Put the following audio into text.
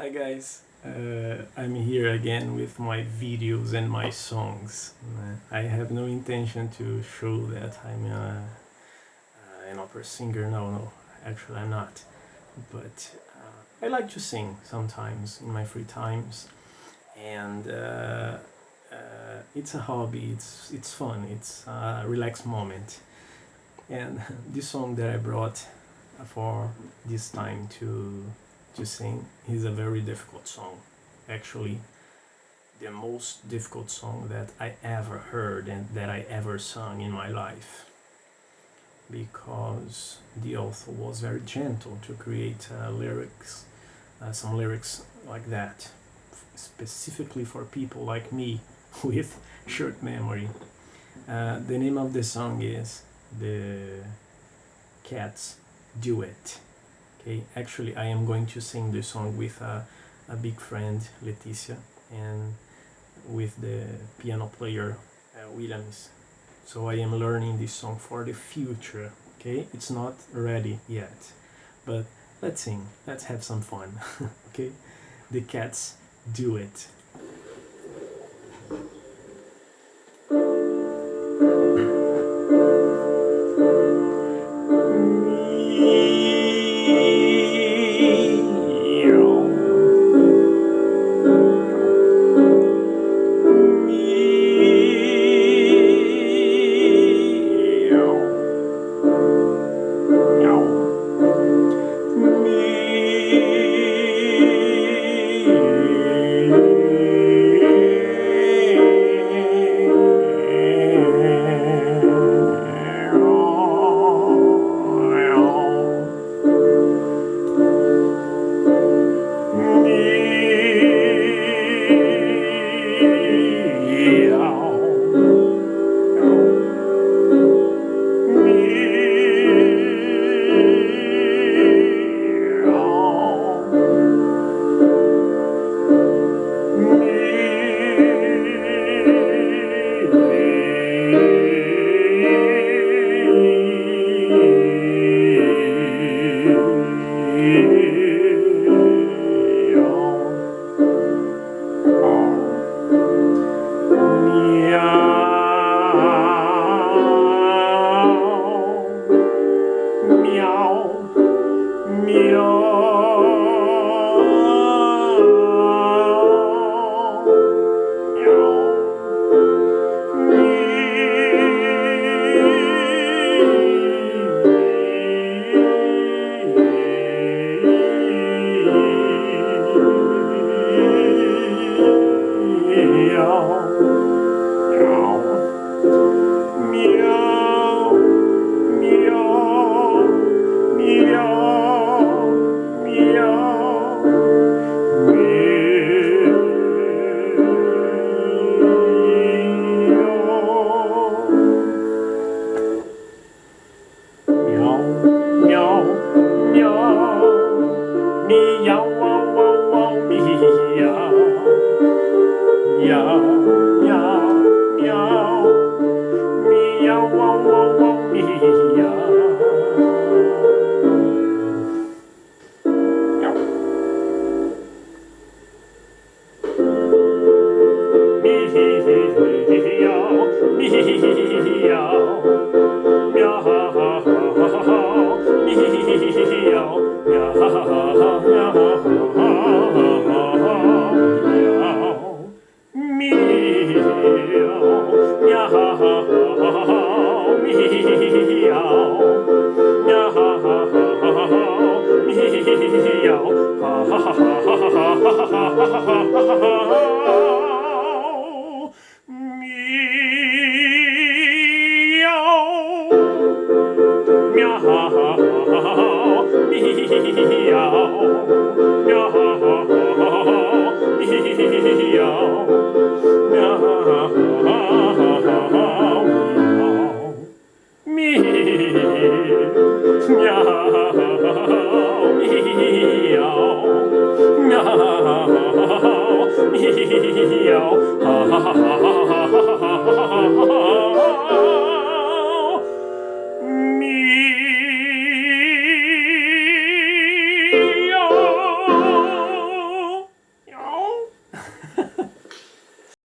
Hi guys, I'm here again with my videos and my songs. I have no intention to show that I'm an opera singer. No, actually I'm not. But I like to sing sometimes in my free times, and it's a hobby. It's fun. It's a relaxed moment. And this song that I brought for this time to sing is a very difficult song. Actually, the most difficult song that I ever heard and that I ever sung in my life, because the author was very gentle to create some lyrics like that, specifically for people like me with short memory. The name of the song is the Cats Duet. Okay, actually I am going to sing the song with a big friend, Leticia, and with the piano player, Williams. So I am learning this song for the future. Okay, it's not ready yet, but let's sing, let's have some fun. Okay, the Cats Duet.